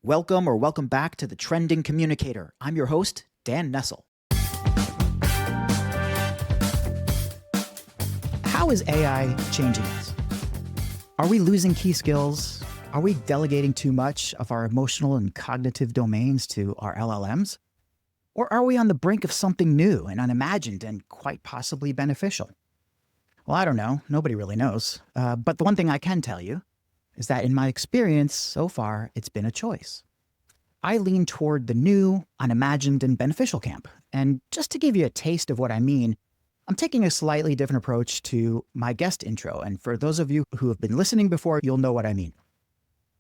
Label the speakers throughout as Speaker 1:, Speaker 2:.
Speaker 1: Welcome back to the Trending Communicator. I'm your host, Dan Nessel. How is AI changing us? Are we losing key skills? Are we delegating too much of our emotional and cognitive domains to our LLMs? Or are we on the brink of something new and unimagined and quite possibly beneficial? Well, I don't know. Nobody really knows. But the one thing I can tell you is that in my experience so far, it's been a choice. I lean toward the new, unimagined, and beneficial camp. And just to give you a taste of what I mean, I'm taking a slightly different approach to my guest intro. And for those of you who have been listening before, you'll know what I mean.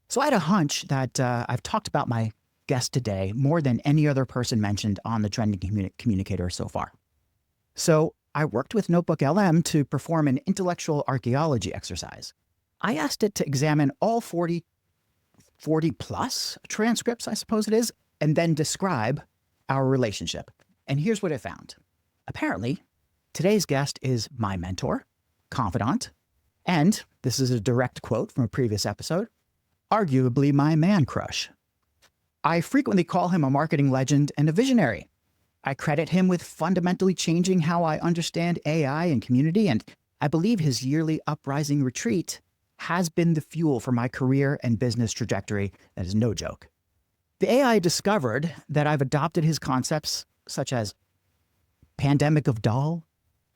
Speaker 1: So I had a hunch that I've talked about my guest today more than any other person mentioned on the Trending Communicator so far. So I worked with Notebook LM to perform an intellectual archaeology exercise. I asked it to examine all 40 plus transcripts, I suppose it is, and then describe our relationship. And here's what it found. Apparently, today's guest is my mentor, confidant, and this is a direct quote from a previous episode, arguably my man crush. I frequently call him a marketing legend and a visionary. I credit him with fundamentally changing how I understand AI and community, and I believe his yearly uprising retreat has been the fuel for my career and business trajectory. That is no joke. The AI discovered that I've adopted his concepts such as pandemic of dull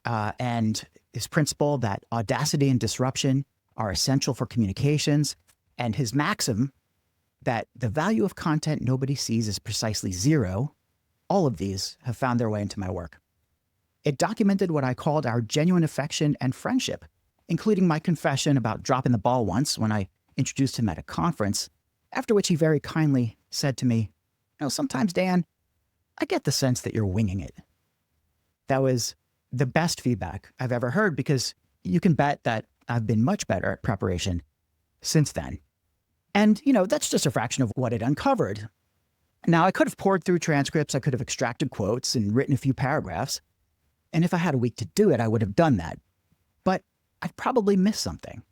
Speaker 1: and his principle that audacity and disruption are essential for communications, and his maxim that the value of content nobody sees is precisely zero. All of these have found their way into my work. It documented what I called our genuine affection and friendship, including my confession about dropping the ball once when I introduced him at a conference, after which he very kindly said to me, sometimes, Dan, I get the sense that you're winging it. That was the best feedback I've ever heard, because you can bet that I've been much better at preparation since then. And, that's just a fraction of what it uncovered. Now, I could have poured through transcripts, I could have extracted quotes and written a few paragraphs. And if I had a week to do it, I would have done that. But I'd probably missed something.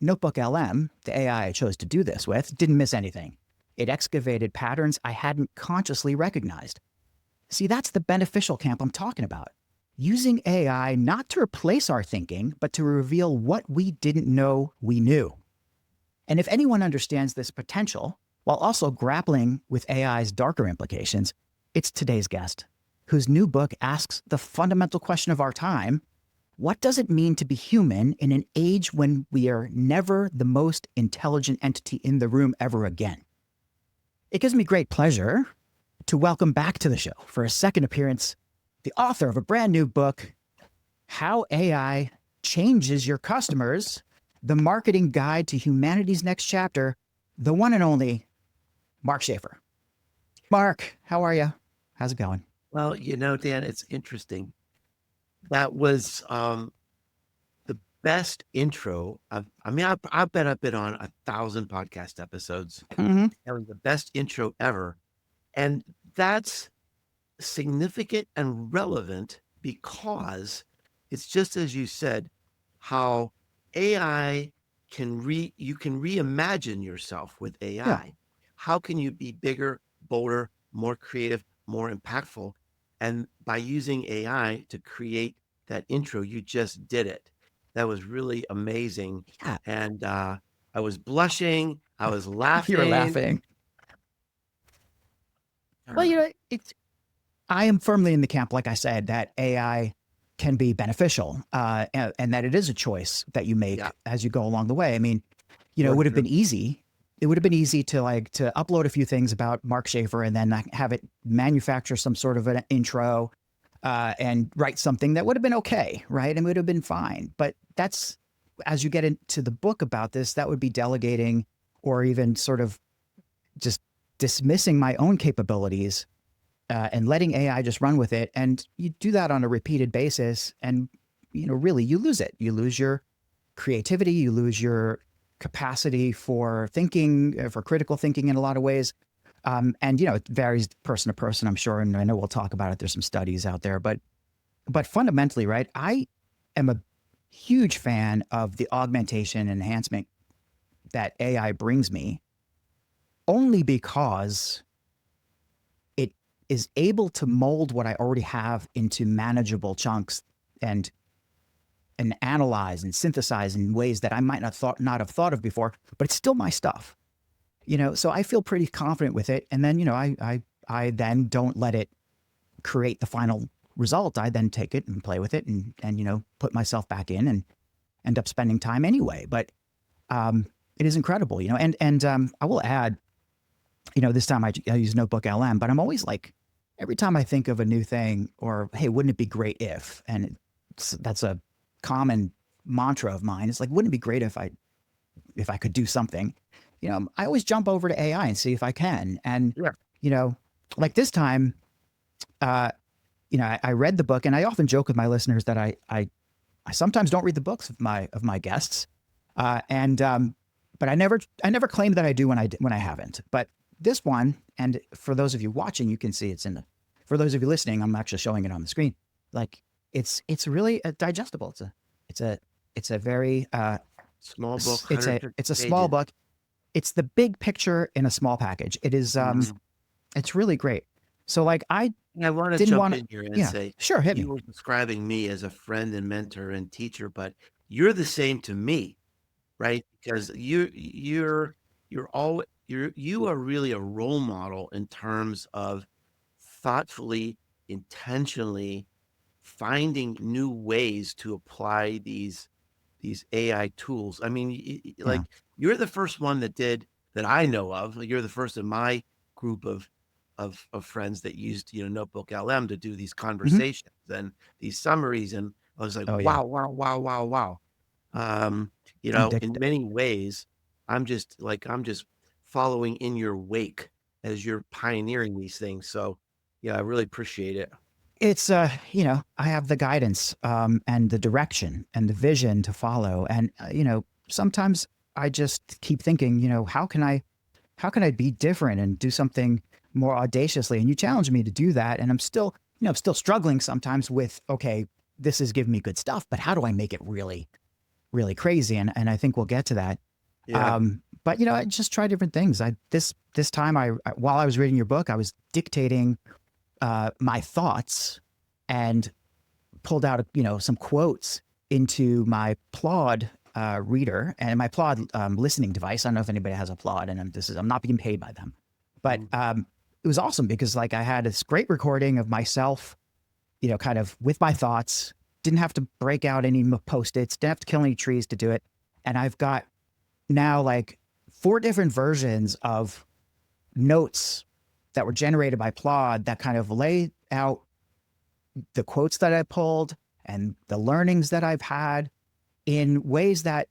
Speaker 1: Notebook LM, the AI I chose to do this with, didn't miss anything. It excavated patterns I hadn't consciously recognized. See, that's the beneficial camp I'm talking about. Using AI not to replace our thinking, but to reveal what we didn't know we knew. And if anyone understands this potential, while also grappling with AI's darker implications, it's today's guest, whose new book asks the fundamental question of our time: what does it mean to be human in an age when we are never the most intelligent entity in the room ever again? It gives me great pleasure to welcome back to the show for a second appearance, the author of a brand new book, How AI Changes Your Customers, the Marketing Guide to Humanity's Next Chapter, the one and only Mark Schaefer. Mark, how are you? How's it going?
Speaker 2: Well, Dan, it's interesting. That was the best intro. I bet I've been on 1,000 podcast episodes.
Speaker 1: Mm-hmm.
Speaker 2: That was the best intro ever. And that's significant and relevant because it's just as you said, how AI you can reimagine yourself with AI.
Speaker 1: Yeah.
Speaker 2: How can you be bigger, bolder, more creative, more impactful? And by using AI to create that intro, you just did it. That was really amazing.
Speaker 1: Yeah.
Speaker 2: And I was blushing. I was laughing.
Speaker 1: You were laughing. Well, I am firmly in the camp, like I said, that AI can be beneficial and that it is a choice that you make as you go along the way. I mean, it would have been easy. It would have been easy to upload a few things about Mark Schaefer and then have it manufacture some sort of an intro and write something that would have been okay, right? And would have been fine. But that's, as you get into the book about this, that would be delegating or even sort of just dismissing my own capabilities and letting AI just run with it. And you do that on a repeated basis and, really you lose it. You lose your creativity, you lose your capacity for thinking, for critical thinking in a lot of ways. And, it varies person to person, I'm sure. And I know we'll talk about it. There's some studies out there, but fundamentally, right, I am a huge fan of the augmentation and enhancement that AI brings me. only because it is able to mold what I already have into manageable chunks and analyze and synthesize in ways that I might not have thought of before, but it's still my stuff. So I feel pretty confident with it. And then, I then don't let it create the final result. I then take it and play with it and put myself back in and end up spending time anyway. But it is incredible, and I will add, this time I use Notebook LM, but I'm always like, every time I think of a new thing or, hey, wouldn't it be great if, and that's a common mantra of mine. It's like, wouldn't it be great if I could do something? I always jump over to AI and see if I can. And,
Speaker 2: Yeah.
Speaker 1: Like this time, I read the book, and I often joke with my listeners that I sometimes don't read the books of my guests. But I never claim that I do when I haven't. But this one, and for those of you watching, you can see for those of you listening, I'm actually showing it on the screen. Like it's really digestible. It's a very
Speaker 2: Small book.
Speaker 1: it's a small book. It's the big picture in a small package. It is it's really great. So like I
Speaker 2: want to
Speaker 1: didn't
Speaker 2: jump
Speaker 1: want
Speaker 2: in here and
Speaker 1: yeah,
Speaker 2: say,
Speaker 1: sure, hit me.
Speaker 2: you were describing me as a friend and mentor and teacher, but you're the same to me, right? Because you are really a role model in terms of thoughtfully, intentionally finding new ways to apply these AI tools. I mean, like
Speaker 1: Yeah.
Speaker 2: you're the first one that I know of. You're the first in my group of friends that used, Notebook LM to do these
Speaker 1: Hmm.
Speaker 2: conversations and these summaries. And I was like,
Speaker 1: Oh yeah.
Speaker 2: wow, wow, wow, wow, wow. Um, in
Speaker 1: Addicted.
Speaker 2: many ways, I'm just following in your wake as you're pioneering these things. So yeah, I really appreciate it.
Speaker 1: It's I have the guidance and the direction and the vision to follow, and sometimes I just keep thinking, how can I be different and do something more audaciously? And you challenge me to do that, and I'm still struggling sometimes with, okay, this is giving me good stuff, but how do I make it really really crazy? And I think we'll get to that.
Speaker 2: Yeah.
Speaker 1: But I just try different things. This time while I was reading your book, I was dictating my thoughts and pulled out some quotes into my Plod reader and my Plod listening device. I don't know if anybody has a Plod, and I'm not being paid by them, but
Speaker 2: Mm.
Speaker 1: it was awesome because like I had this great recording of myself, kind of with my thoughts. Didn't have to break out any post-its. Didn't have to kill any trees to do it. And I've got now like 4 different versions of notes that were generated by Plod that kind of lay out the quotes that I pulled and the learnings that I've had in ways that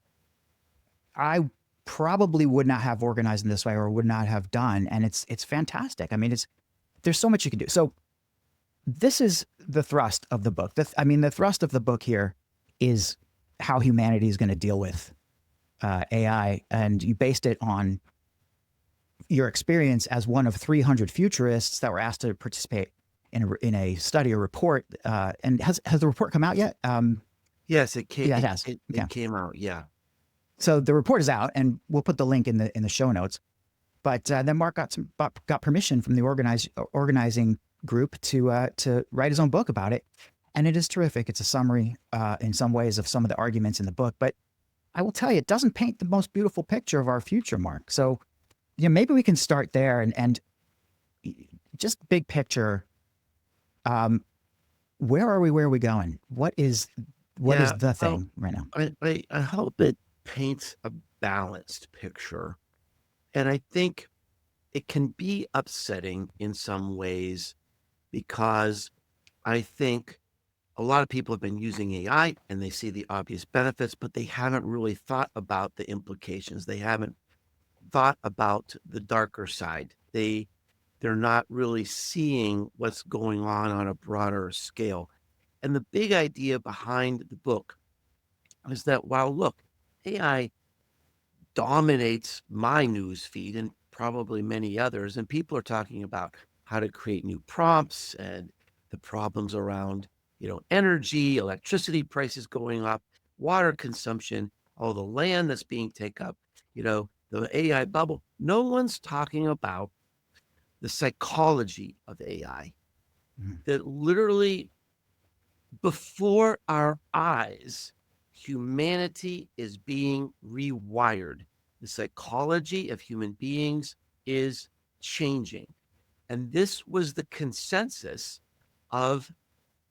Speaker 1: I probably would not have organized in this way or would not have done. And it's fantastic. I mean, there's so much you can do. So this is the thrust of the book. The thrust of the book here is how humanity is going to deal with AI, and you based it on your experience as one of 300 futurists that were asked to participate in a study or report. And has the report come out yet?
Speaker 2: Yes, it came.
Speaker 1: Yeah, it has. Yeah.
Speaker 2: It came out. Yeah.
Speaker 1: So the report is out, and we'll put the link in the show notes. But then Mark got permission from the organizing group to write his own book about it, and it is terrific. It's a summary in some ways of some of the arguments in the book, but I will tell you, it doesn't paint the most beautiful picture of our future, Mark. So maybe we can start there and just big picture. Where are we? Where are we going? What is
Speaker 2: Yeah.
Speaker 1: the
Speaker 2: Well,
Speaker 1: thing right now?
Speaker 2: I hope it paints a balanced picture. And I think it can be upsetting in some ways because I think a lot of people have been using AI and they see the obvious benefits, but they haven't really thought about the implications. They haven't thought about the darker side. They're not really seeing what's going on a broader scale. And the big idea behind the book is that while look, AI dominates my news feed and probably many others, and people are talking about how to create new prompts and the problems around, energy, electricity prices going up, water consumption, all the land that's being taken up, the AI bubble, no one's talking about the psychology of AI.
Speaker 1: Mhm.
Speaker 2: That literally before our eyes, humanity is being rewired. The psychology of human beings is changing. And this was the consensus of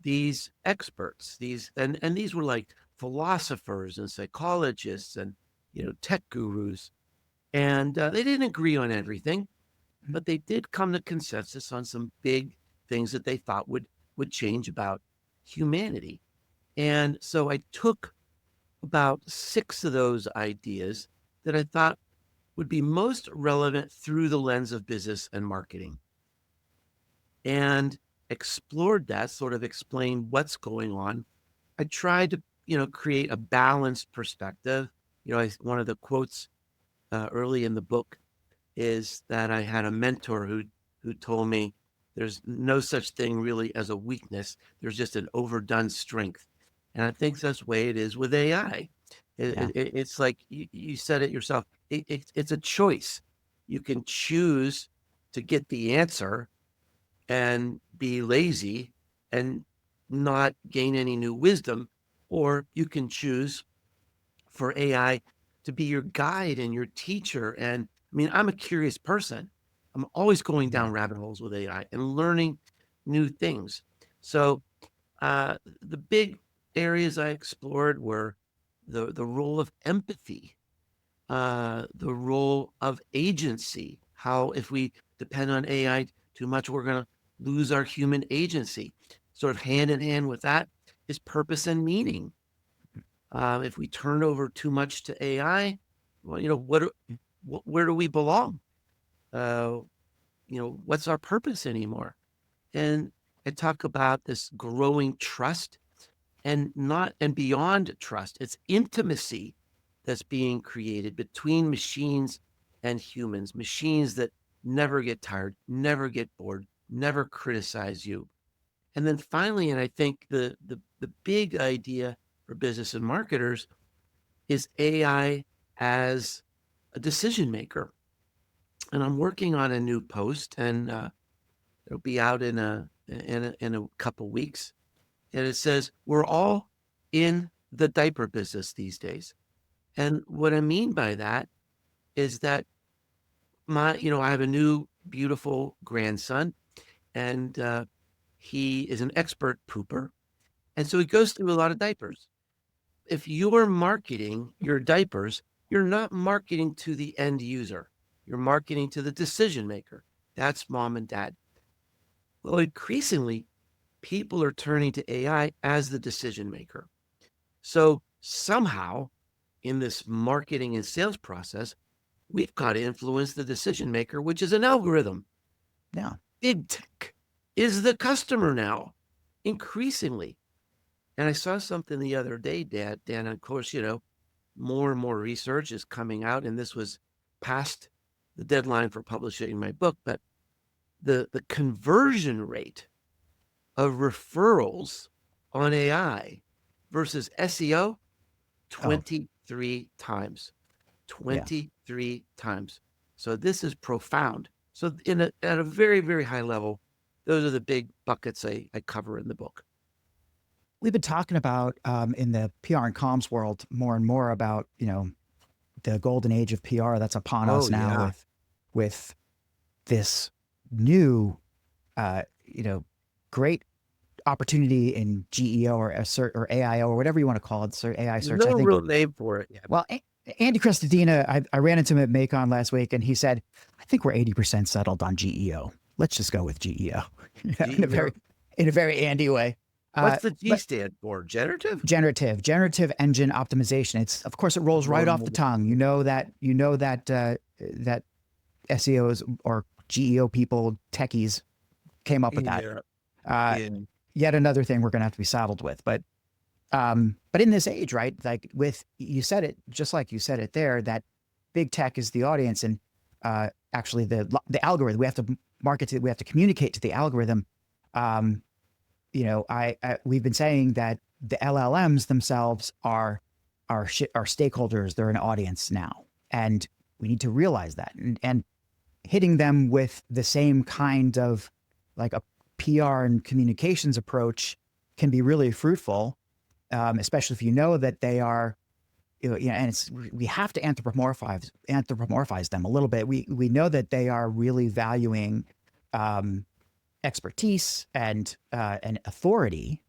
Speaker 2: these experts. And these were like philosophers and psychologists and tech gurus. And they didn't agree on everything, but they did come to consensus on some big things that they thought would change about humanity. And so I took about 6 of those ideas that I thought would be most relevant through the lens of business and marketing and explored that, sort of explained what's going on. I tried to, create a balanced perspective. One of the quotes early in the book is that I had a mentor who told me there's no such thing really as a weakness. There's just an overdone strength. And I think that's the way it is with AI.
Speaker 1: Yeah.
Speaker 2: It's like you said it yourself. It's a choice. You can choose to get the answer and be lazy and not gain any new wisdom, or you can choose for AI to be your guide and your teacher. And I mean, I'm a curious person. I'm always going
Speaker 1: Yeah.
Speaker 2: down rabbit holes with AI and learning new things. So the big areas I explored were the role of empathy, the role of agency. How if we depend on AI too much, we're going to lose our human agency. Sort of hand in hand with that is purpose and meaning. If we turn over too much to AI, well, where do we belong? Uh, what's our purpose anymore? And I talk about this growing trust and beyond trust. It's intimacy that's being created between machines and humans, machines that never get tired, never get bored, never criticize you. And then finally, and I think the big idea for business and marketers is AI as a decision maker. And I'm working on a new post, and it'll be out in a couple weeks. And it says we're all in the diaper business these days. And what I mean by that is that I have a new beautiful grandson, and he is an expert pooper, and so he goes through a lot of diapers. If you're marketing your diapers, you're not marketing to the end user. You're marketing to the decision maker. That's mom and dad. Well, increasingly, people are turning to AI as the decision maker. So somehow, in this marketing and sales process, we've got to influence the decision maker, which is an algorithm.
Speaker 1: Yeah.
Speaker 2: Big tech is the customer now, increasingly. And I saw something the other day, Dan, of course, more and more research is coming out, and this was past the deadline for publishing my book, but the conversion rate of referrals on AI versus SEO,
Speaker 1: Oh,
Speaker 2: 23 times.
Speaker 1: yeah.
Speaker 2: 23 times. So this is profound. So at a very, very high level, those are the big buckets I cover in the book.
Speaker 1: We've been talking about in the PR and comms world more and more about, the golden age of PR that's upon
Speaker 2: Oh
Speaker 1: us now
Speaker 2: yeah.
Speaker 1: with this new, great opportunity in GEO or or AIO or whatever you want to call it, AI
Speaker 2: There's
Speaker 1: search.
Speaker 2: no
Speaker 1: I think,
Speaker 2: real name for it yet.
Speaker 1: well, Andy Crestodina, I ran into him at Macon last week, and he said, I think we're 80% settled on GEO. Let's just go with GEO, in a
Speaker 2: GEO.
Speaker 1: very Andy way.
Speaker 2: What's the G
Speaker 1: But
Speaker 2: stand for? Generative?
Speaker 1: generative engine optimization. It's, of course, it rolls right off the tongue. That SEOs or GEO people, techies, came up with that.
Speaker 2: Yeah.
Speaker 1: Uh,
Speaker 2: Yeah.
Speaker 1: Yet another thing we're going to have to be saddled with. But in this age, right? Like you said it just like you said it there, that big tech is the audience, and actually the algorithm. We have to market to. We have to communicate to the algorithm. Um, we've been saying that the LLMs themselves are stakeholders. They're an audience now, and We need to realize that, and hitting them with the same kind of like a PR and communications approach can be really fruitful, especially if you know that they are, and we have to anthropomorphize them a little bit. We know that they are really valuing expertise and authority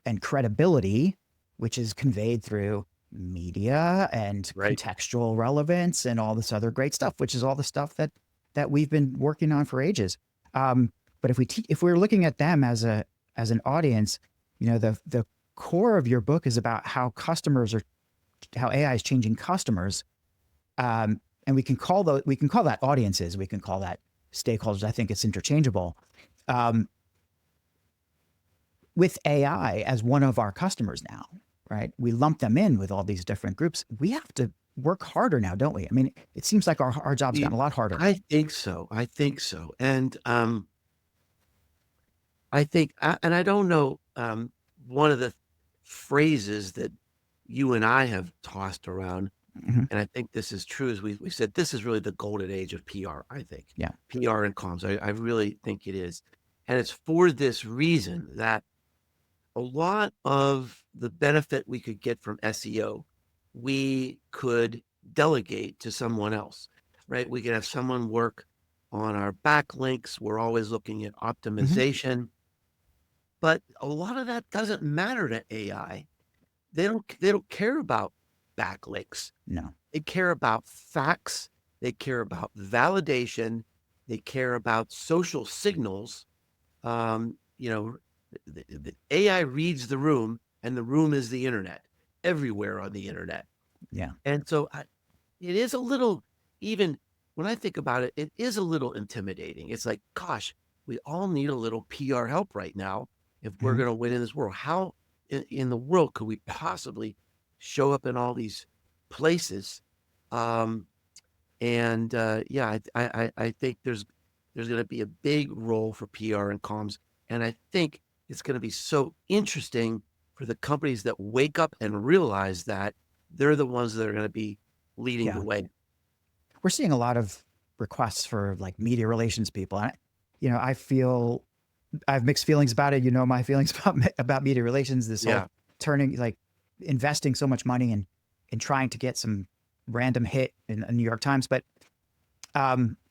Speaker 1: and credibility, which is conveyed through media and
Speaker 2: Right.
Speaker 1: contextual relevance and all this other great stuff, which is all the stuff that we've been working on for ages. But if we're looking at them as an audience, the core of your book is about how AI is changing customers, and we can call that audiences, we can call that stakeholders. I think it's interchangeable. With AI as one of our customers now, right? We lump them in with all these different groups. We have to work harder now, don't we? I mean, it seems like our job's gotten a lot harder.
Speaker 2: I think so. I think so. And I think, and I don't know, one of the phrases that you and I have tossed around,
Speaker 1: Mhm.
Speaker 2: and I think this is true, is we said this is really the golden age of PR, I think.
Speaker 1: Yeah.
Speaker 2: PR and comms. I really think it is. And it's for this reason that a lot of the benefit we could get from SEO, we could delegate to someone else, right? We could have someone work on our backlinks. We're always looking at
Speaker 1: Mhm.
Speaker 2: optimization, but a lot of that doesn't matter to AI. They don't care about backlinks.
Speaker 1: No.
Speaker 2: They care about facts. They care about validation. They care about social signals. You know, the AI reads the room, and the room is the internet, everywhere on the internet.
Speaker 1: Yeah.
Speaker 2: And so it is a little, even when I think about it, it is a little intimidating. It's like, gosh, we all need a little PR help right now if we're
Speaker 1: Mhm.
Speaker 2: going to win in this world. How in the world could we possibly show up in all these places? Um, and yeah, I think there's going to be a big role for PR and comms, and I think it's going to be so interesting for the companies that wake up and realize that they're the ones that are going to be leading the
Speaker 1: Yeah.
Speaker 2: way.
Speaker 1: We're seeing a lot of requests for like media relations people. And I have mixed feelings about it. My feelings about media relations, this whole
Speaker 2: Yeah,
Speaker 1: turning, like investing so much money in trying to get some random hit in the New York Times. But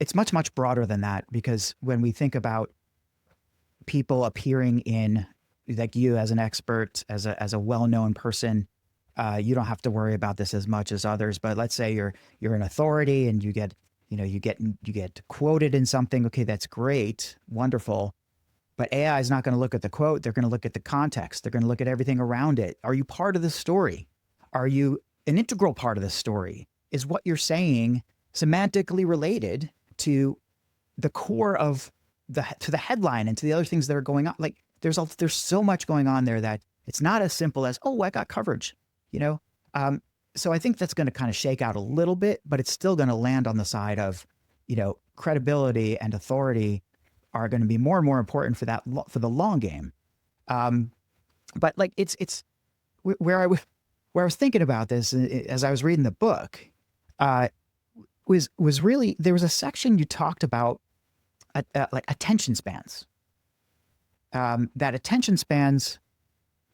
Speaker 1: it's much, much broader than that, because when we think about people appearing in, like you as an expert, as a well-known person, you don't have to worry about this as much as others. But let's say you're an authority and you get quoted in something. Okay, that's great, wonderful. But AI is not going to look at the quote. They're going to look at the context. They're going to look at everything around it. Are you part of the story? Are you an integral part of the story? Is what you're saying semantically related to the core of the headline and to the other things that are going on? Like there's so much going on there that it's not as simple as, oh, I got coverage, you know. Um, so I think that's going to kind of shake out a little bit, but it's still going to land on the side of, credibility and authority are going to be more and more important for the long game. Um, but like where I was thinking about this as I was reading the book, uh, was really, there was a section you talked about, like attention spans. That attention spans,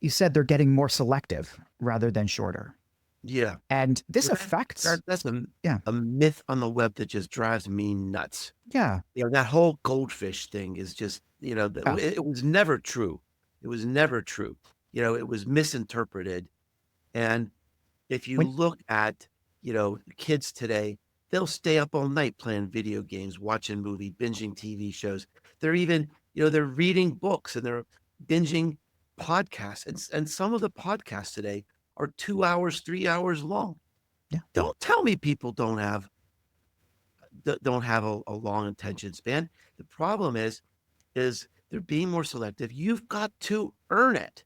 Speaker 1: you said they're getting more selective rather than shorter,
Speaker 2: yeah.
Speaker 1: and this
Speaker 2: Well,
Speaker 1: affects.
Speaker 2: that's
Speaker 1: Yeah,
Speaker 2: a myth on the web that just drives me nuts.
Speaker 1: yeah,
Speaker 2: That whole goldfish thing is just,
Speaker 1: yeah.
Speaker 2: it was never true. It was never true. It was misinterpreted. And if you
Speaker 1: When
Speaker 2: look at, kids today, they'll stay up all night playing video games, watching movie, binging TV shows. They're even, they're reading books and they're binging podcasts. And some of the podcasts today are 2 hours, 3 hours long.
Speaker 1: Yeah,
Speaker 2: Don't tell me people don't have a long attention span. The problem is they're being more selective. You've got to earn it.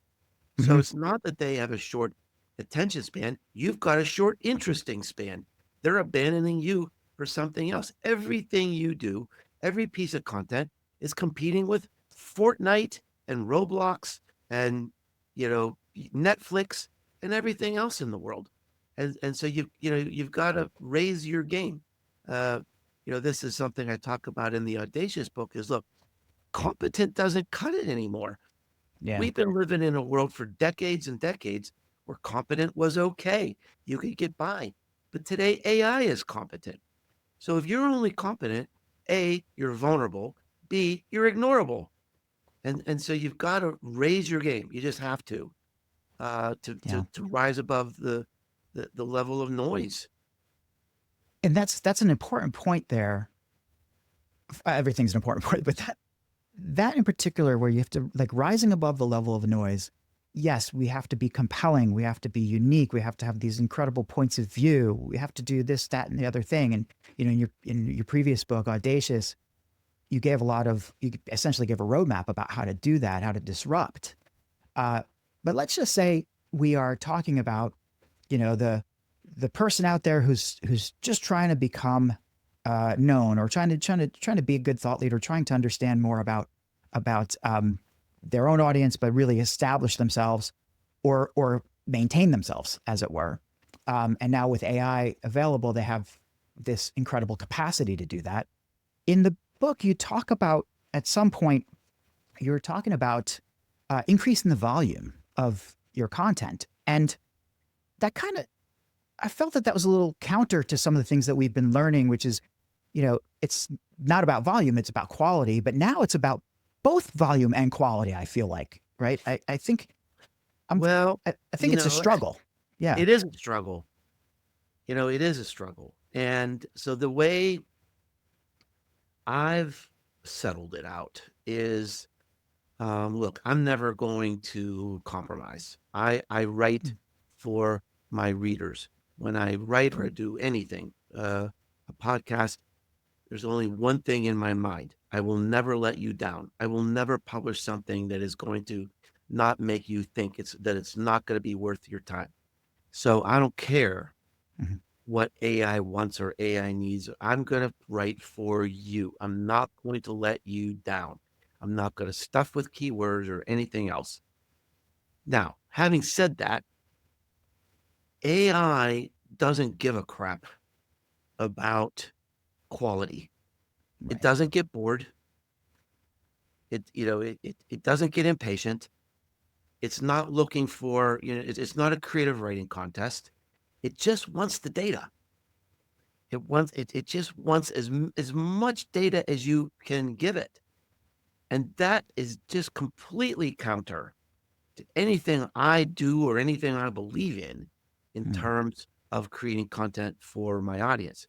Speaker 2: So
Speaker 1: hmm
Speaker 2: it's not that they have a short attention span. You've got a short interesting span. They're abandoning you for something else. Everything you do, every piece of content is competing with Fortnite and Roblox and, Netflix and everything else in the world. And so you've got to raise your game. Uh, this is something I talk about in the Audacious book is, look, competent doesn't cut it anymore.
Speaker 1: Yeah.
Speaker 2: We've been living in a world for decades and decades where competent was okay. You could get by. But today AI is competent. So if you're only competent, A, you're vulnerable, B, you're ignorable. And so you've got to raise your game. You just have to
Speaker 1: Yeah.
Speaker 2: to rise above the level of noise.
Speaker 1: And that's an important point there. Everything's an important point, but that in particular, where you have to like rising above the level of noise. Yes, we have to be compelling. We have to be unique. We have to have these incredible points of view. We have to do this, that, and the other thing. And in your previous book, Audacious, you essentially gave a roadmap about how to do that, how to disrupt. But let's just say we are talking about, the person out there who's just trying to become known, or trying to be a good thought leader, trying to understand more about their own audience, but really establish themselves or maintain themselves, as it were. And now with AI available, they have this incredible capacity to do that. In the book, you talk about, at some point, you're talking about increasing the volume of your content. And that kind of, I felt that was a little counter to some of the things that we've been learning, which is, it's not about volume, it's about quality. But now it's about both volume and quality, I feel like, right? I think
Speaker 2: Well,
Speaker 1: I think it's a struggle. Yeah.
Speaker 2: it is a struggle. It is a struggle. And so the way I've settled it out is, look, I'm never going to compromise. I write for my readers. When I write or do anything, a podcast, there's only one thing in my mind. I will never let you down. I will never publish something that is going to not make you think it's not going to be worth your time. So I don't care
Speaker 1: Mhm.
Speaker 2: what AI wants or AI needs. I'm going to write for you. I'm not going to let you down. I'm not going to stuff with keywords or anything else. Now, having said that, AI doesn't give a crap about quality. It
Speaker 1: Right.
Speaker 2: doesn't get bored. It doesn't get impatient. It's not looking for, it's not a creative writing contest. It just wants the data. It just wants as much data as you can give it. And that is just completely counter to anything I do or anything I believe in
Speaker 1: Mm.
Speaker 2: terms of creating content for my audience.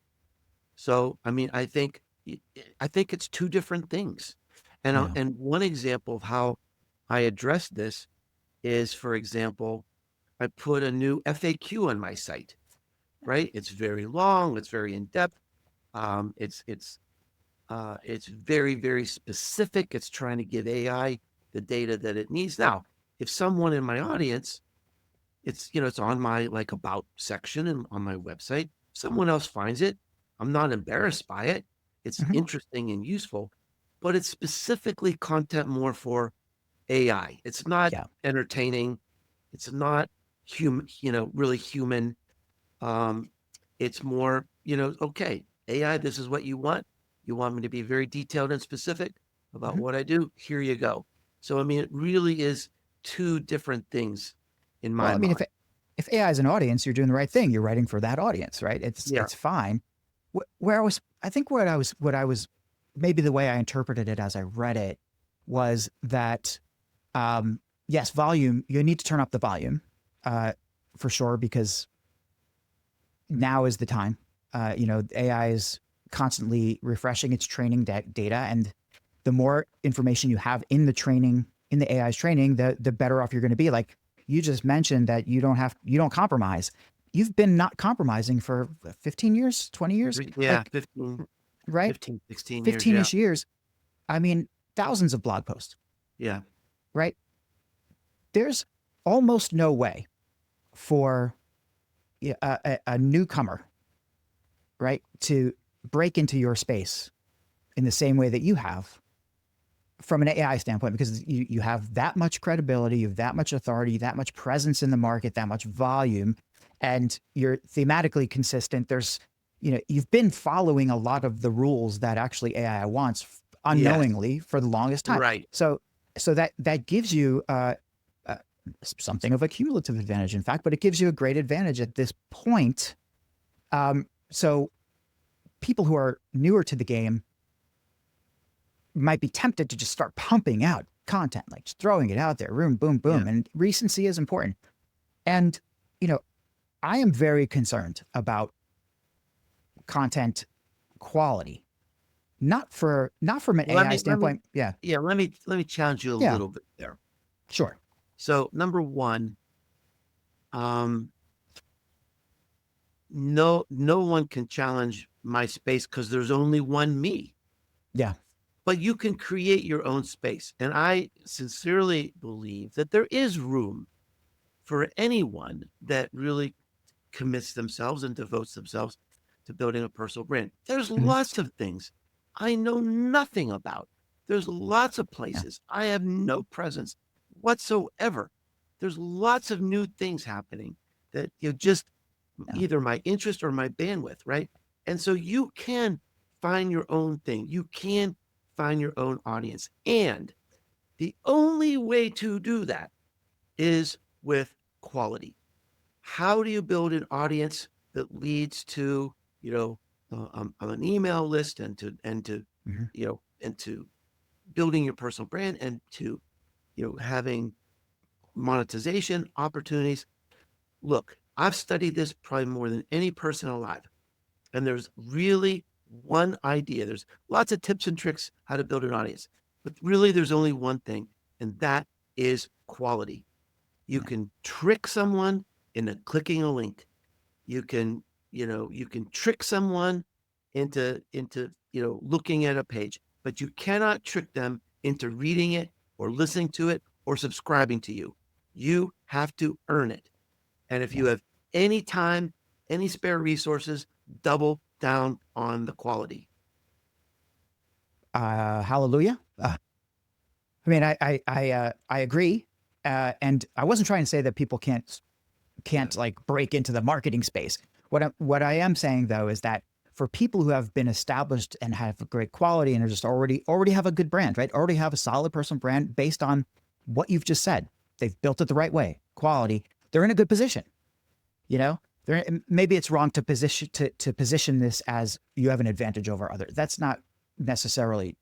Speaker 2: So, I mean, I think it's two different things.
Speaker 1: Yeah.
Speaker 2: And one example of how I address this is, for example, I put a new FAQ on my site, right? It's very long, it's very in depth. It's very, very specific. It's trying to give AI the data that it needs. Now, if someone in my audience, it's on my like about section and on my website, someone else finds it, I'm not embarrassed by it. It's
Speaker 1: Mhm.
Speaker 2: interesting and useful, but it's specifically content more for AI. It's not
Speaker 1: Yeah.
Speaker 2: entertaining. It's not human, really human. Um, it's more, okay, AI, this is what you want. You want me to be very detailed and specific about
Speaker 1: Mhm.
Speaker 2: what I do? Here you go. So, I mean, it really is two different things in
Speaker 1: Well,
Speaker 2: my
Speaker 1: I mean,
Speaker 2: mind.
Speaker 1: if AI is an audience, you're doing the right thing. You're writing for that audience, right? It's
Speaker 2: Yeah.
Speaker 1: it's fine. Where I was, I think what I was, maybe the way I interpreted it as I read it was that, um, yes, volume. You need to turn up the volume, uh, for sure, because now is the time. AI is constantly refreshing its training data, and the more information you have in the training, in the AI's training, the better off you're going to be. Like you just mentioned that you don't compromise. You've been not compromising for 15 years, 20 years,
Speaker 2: Yeah.
Speaker 1: like,
Speaker 2: 15,
Speaker 1: right?
Speaker 2: 15, 16 years. Yeah.
Speaker 1: 15-ish years. I mean, thousands of blog posts,
Speaker 2: Yeah.
Speaker 1: right? There's almost no way for a newcomer, right, to break into your space in the same way that you have from an AI standpoint, because you have that much credibility, you have that much authority, that much presence in the market, that much volume, and you're thematically consistent. There's, you've been following a lot of the rules that actually AI wants
Speaker 2: Yes.
Speaker 1: unknowingly for the longest time.
Speaker 2: Right.
Speaker 1: So that gives you uh, something of a cumulative advantage, in fact, but it gives you a great advantage at this point. So people who are newer to the game might be tempted to just start pumping out content, like just throwing it out there, boom, boom,
Speaker 2: Yeah.
Speaker 1: boom. And recency is important. And, you know, I am very concerned about content quality, not from an
Speaker 2: Let
Speaker 1: AI
Speaker 2: me let me
Speaker 1: standpoint. Yeah.
Speaker 2: yeah, let me challenge you a
Speaker 1: Yeah.
Speaker 2: little bit there.
Speaker 1: Sure.
Speaker 2: So number one, um, no one can challenge my space because there's only one me.
Speaker 1: Yeah.
Speaker 2: But you can create your own space. And I sincerely believe that there is room for anyone that really commits themselves and devotes themselves to building a personal brand. There's
Speaker 1: Mhm.
Speaker 2: lots of things I know nothing about. There's lots of
Speaker 1: Yeah.
Speaker 2: places I have no presence whatsoever. There's lots of new things happening that just
Speaker 1: Yeah.
Speaker 2: either my interest or my bandwidth, right? And so you can find your own thing. You can find your own audience. And the only way to do that is with quality. How do you build an audience that leads to, an email list and to,
Speaker 1: Mhm.
Speaker 2: and to building your personal brand and to, having monetization opportunities? Look, I've studied this probably more than any person alive. And there's really one idea. There's lots of tips and tricks how to build an audience, but really there's only one thing, and that is quality. You
Speaker 1: Yeah.
Speaker 2: can trick someone into clicking a link. You can trick someone into looking at a page, but you cannot trick them into reading it or listening to it or subscribing to you. You have to earn it. And if you
Speaker 1: Yeah.
Speaker 2: have any time, any spare resources, double down on the quality.
Speaker 1: Hallelujah. I mean, I agree. And I wasn't trying to say that people
Speaker 2: Yeah.
Speaker 1: can't like break into the marketing space. What I am saying though is that for people who have been established and have great quality and are just already have a good brand, right? Already have a solid personal brand based on what you've just said. They've built it the right way, quality. They're in a good position. You know, maybe it's wrong to position this as you have an advantage over others. That's not necessarily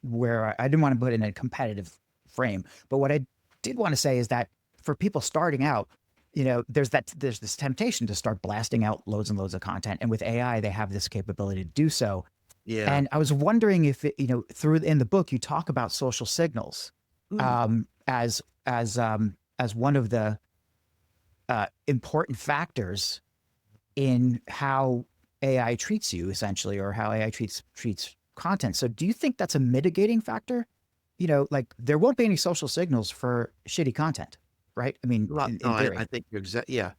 Speaker 1: where I didn't want to put it in a competitive frame. But what I did want to say is that for people starting out, there's this temptation to start blasting out loads and loads of content. And with AI, they have this capability to do so.
Speaker 2: Yeah.
Speaker 1: And I was wondering if through in the book you talk about social signals
Speaker 2: Mm.
Speaker 1: as one of the important factors in how AI treats you, essentially, or how AI treats content. So, do you think that's a mitigating factor? Like there won't be any social signals for shitty content, right? I mean,
Speaker 2: No,
Speaker 1: in
Speaker 2: I
Speaker 1: theory,
Speaker 2: think you're yeah,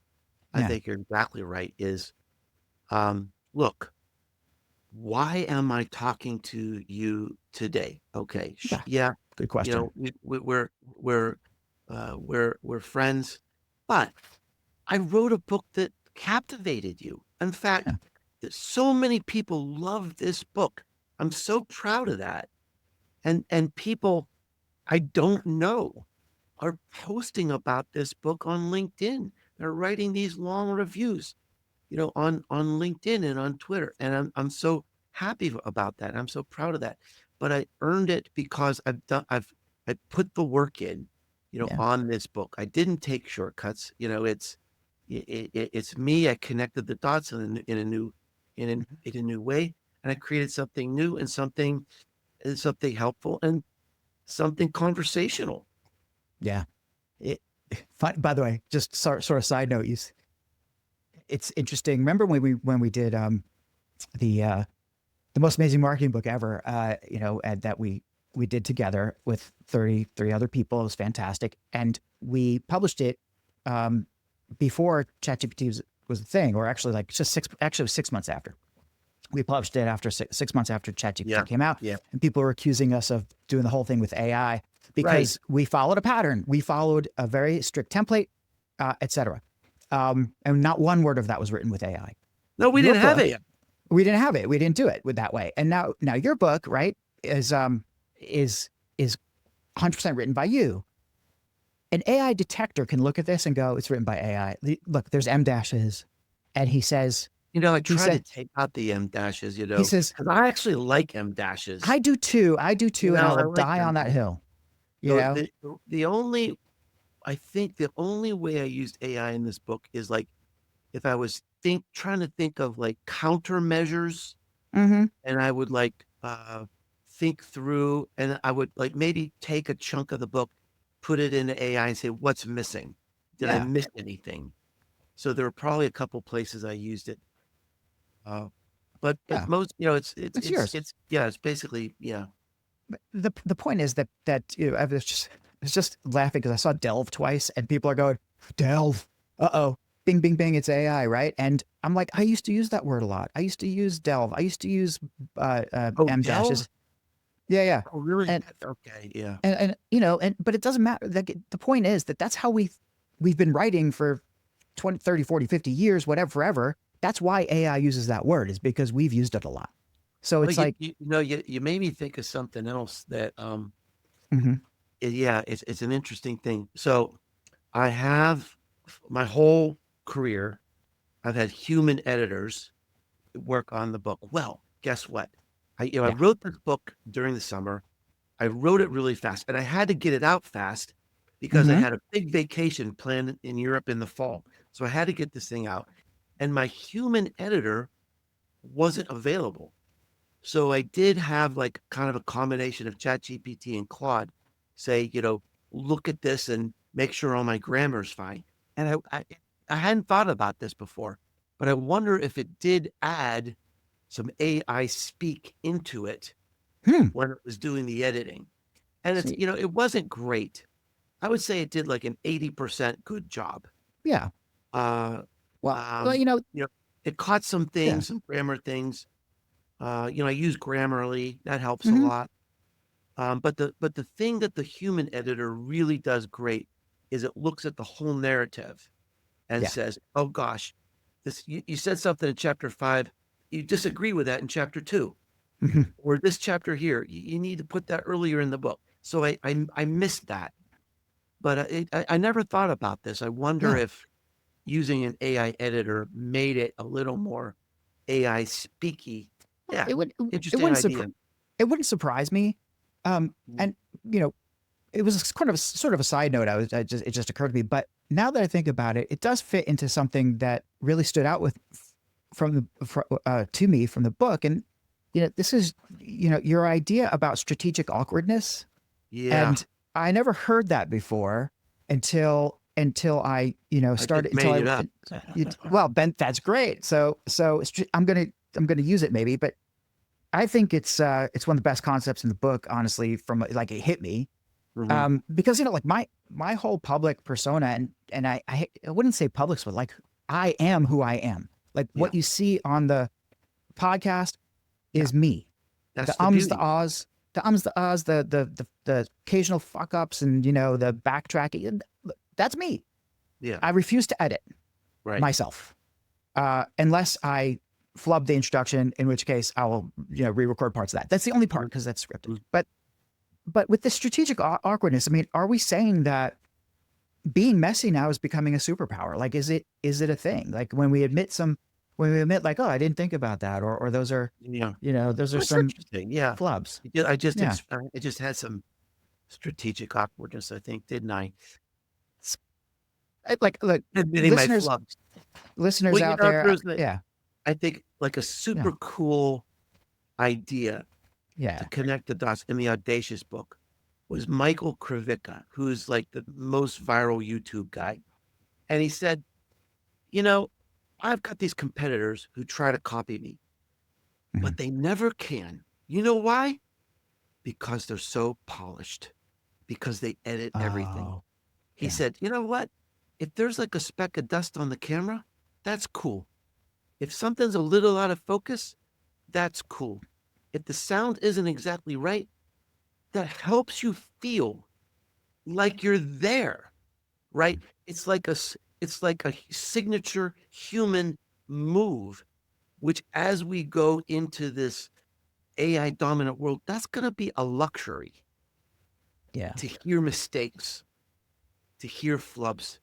Speaker 2: I
Speaker 1: yeah,
Speaker 2: think you're exactly right. Look, why am I talking to you today? Okay.
Speaker 1: yeah.
Speaker 2: Yeah.
Speaker 1: Good question.
Speaker 2: We're friends, but I wrote a book that captivated you. In fact,
Speaker 1: Yeah,
Speaker 2: so many people love this book. I'm so proud of that. And people I don't know are posting about this book on LinkedIn. They're writing these long reviews, on LinkedIn and on Twitter. And I'm so happy about that. I'm so proud of that. But I earned it because I put the work in,
Speaker 1: yeah,
Speaker 2: on this book. I didn't take shortcuts. It's me. I connected the dots in a new
Speaker 1: mhm,
Speaker 2: in a new way, and I created something new and something helpful and something conversational.
Speaker 1: yeah. It, by the way, just sort of side note, it's interesting. Remember when we did the most amazing marketing book ever, and that we did together with 33 other people. It was fantastic. And we published it um, before ChatGPT was a thing, or actually like just actually 6 months after. We published it after 6 months after ChatGPT
Speaker 2: Yeah.
Speaker 1: came out,
Speaker 2: Yeah.
Speaker 1: and people were accusing us of doing the whole thing with AI because
Speaker 2: Right.
Speaker 1: we followed a pattern. We followed a very strict template, etc. And not one word of that was written with AI.
Speaker 2: No, we
Speaker 1: Your
Speaker 2: didn't have
Speaker 1: book,
Speaker 2: it.
Speaker 1: we didn't have it. We didn't do it with that way. And now your book, right, is 100% written by you. An AI detector can look at this and go, it's written by AI. Look, there's M dashes. And he says,
Speaker 2: I tried to take out the M dashes,
Speaker 1: he says,
Speaker 2: because I actually like M dashes.
Speaker 1: I do too. I do too. And I
Speaker 2: I
Speaker 1: will
Speaker 2: like
Speaker 1: die
Speaker 2: them.
Speaker 1: on that hill. You
Speaker 2: So
Speaker 1: know?
Speaker 2: I think the only way I used AI in this book is like if I was trying to think of like countermeasures,
Speaker 1: Mm-hmm.
Speaker 2: and I would like think through, and I would like maybe take a chunk of the book, put it into AI and say, what's missing? Did I
Speaker 1: Yeah.
Speaker 2: miss anything? So there were probably a couple places I used it. But
Speaker 1: Yeah.
Speaker 2: most,
Speaker 1: It's yours.
Speaker 2: it's basically, yeah.
Speaker 1: But the point is that I was just laughing because I saw delve twice and people are going, delve. Uh-oh. Bing, bing, bing, it's AI, right? And I'm like, I used to use that word a lot. I used to use delve. I used to use
Speaker 2: Oh,
Speaker 1: M
Speaker 2: Delve?
Speaker 1: dashes. Yeah, yeah.
Speaker 2: Oh, really?
Speaker 1: And
Speaker 2: Okay, yeah.
Speaker 1: but it doesn't matter. Like, the point is that's how we've been writing for 20, 30, 40, 50 years, whatever, forever. That's why AI uses that word, is because we've used it a lot. So
Speaker 2: Well,
Speaker 1: it's like,
Speaker 2: you made me think of something else that,
Speaker 1: mhm,
Speaker 2: yeah, it's an interesting thing. So I have my whole career, I've had human editors work on the book. Well, guess what? I
Speaker 1: yeah.
Speaker 2: wrote this book during the summer. I wrote it really fast, and I had to get it out fast because I
Speaker 1: Hmm.
Speaker 2: had a big vacation planned in Europe in the fall. So I had to get this thing out. And my human editor wasn't available. So I did have like kind of a combination of ChatGPT and Claude say, look at this and make sure all my grammar is fine. And I hadn't thought about this before, but I wonder if it did add some AI speak into it
Speaker 1: Hmm.
Speaker 2: when it was doing the editing. And
Speaker 1: See,
Speaker 2: it wasn't great. I would say it did like an 80% good job.
Speaker 1: yeah.
Speaker 2: Uh,
Speaker 1: Well,
Speaker 2: um, you know, it caught some
Speaker 1: yeah.
Speaker 2: things, some grammar things. I use Grammarly. That helps a
Speaker 1: Hmm.
Speaker 2: lot. But the thing that the human editor really does great is it looks at the whole narrative and
Speaker 1: Yeah.
Speaker 2: says, "Oh gosh, this you said something in chapter 5. You disagree with that in chapter 2,
Speaker 1: Hmm.
Speaker 2: or this chapter here. You need to put that earlier in the book." So I missed that, but I never thought about this. I wonder
Speaker 1: Yeah.
Speaker 2: if using an AI editor made it a little more AI speaky. Yeah,
Speaker 1: It would it
Speaker 2: interesting
Speaker 1: wouldn't
Speaker 2: idea.
Speaker 1: it wouldn't surprise me.
Speaker 2: Mm.
Speaker 1: And you know, it was kind of sort of a side note. It just occurred to me. But now that I think about it, it does fit into something that really stood out to me from the book. And this is your idea about strategic awkwardness.
Speaker 2: Yeah,
Speaker 1: And I never heard that before until I
Speaker 2: I just
Speaker 1: started until
Speaker 2: made it up.
Speaker 1: well, Ben, that's great. I'm gonna use it maybe, but I think it's one of the best concepts in the book, honestly. From like, it hit me
Speaker 2: Mhm.
Speaker 1: because like my whole public persona, and I wouldn't say public, but like, I am who I am. Like,
Speaker 2: Yeah,
Speaker 1: what you see on the podcast
Speaker 2: yeah,
Speaker 1: is me.
Speaker 2: that's
Speaker 1: The
Speaker 2: the
Speaker 1: the
Speaker 2: beauty.
Speaker 1: ahs, the occasional fuck ups, and the backtracking. That's me.
Speaker 2: Yeah,
Speaker 1: I refuse to edit
Speaker 2: right.
Speaker 1: myself unless I flub the introduction, in which case I will re-record parts of that. That's the only part
Speaker 2: Mhm.
Speaker 1: because that's scripted.
Speaker 2: Mhm.
Speaker 1: But with the strategic awkwardness, I mean, are we saying that being messy now is becoming a superpower? Like, is it a thing? Like, when we admit, like, oh, I didn't think about that, or those are
Speaker 2: Yeah,
Speaker 1: those are
Speaker 2: that's
Speaker 1: some
Speaker 2: interesting. Yeah,
Speaker 1: flubs. Yeah.
Speaker 2: I just had some strategic awkwardness, I think, didn't I?
Speaker 1: Like, look,
Speaker 2: Admitting my
Speaker 1: listeners
Speaker 2: flubs.
Speaker 1: listeners
Speaker 2: Well,
Speaker 1: out there,
Speaker 2: there's the
Speaker 1: yeah,
Speaker 2: I think like a
Speaker 1: yeah,
Speaker 2: super cool idea to
Speaker 1: yeah.
Speaker 2: connect the dots in the Audacious book was Michael Krivicka, who's like the most viral YouTube guy. And he said, you know, I've got these competitors who try to copy me,
Speaker 1: Mhm.
Speaker 2: but they never can. You know why? Because they're so polished, because they edit everything.
Speaker 1: Oh,
Speaker 2: He
Speaker 1: yeah.
Speaker 2: said, you know what? If there's like a speck of dust on the camera, that's cool. If something's a little out of focus, that's cool. If the sound isn't exactly right, that helps you feel like you're there, right? It's like a signature human move, which as we go into this AI dominant world, that's going to be a luxury
Speaker 1: Yeah.
Speaker 2: to hear mistakes, to hear flubs,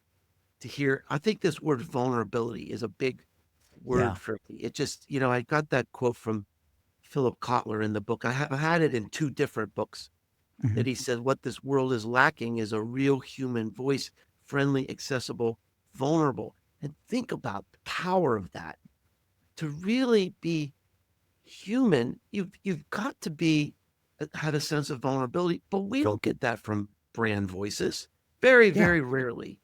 Speaker 2: to hear. I think this word vulnerability is a big
Speaker 1: Yeah.
Speaker 2: word for me. It just, I got that quote from Philip Kotler in the book. I have had it in two different books
Speaker 1: Hmm.
Speaker 2: that he said what this world is lacking is a real human voice, friendly, accessible, vulnerable. And think about the power of that. To really be human, you've got to be have a sense of vulnerability, but we don't get that from brand voices. Very,
Speaker 1: Yeah.
Speaker 2: very rarely.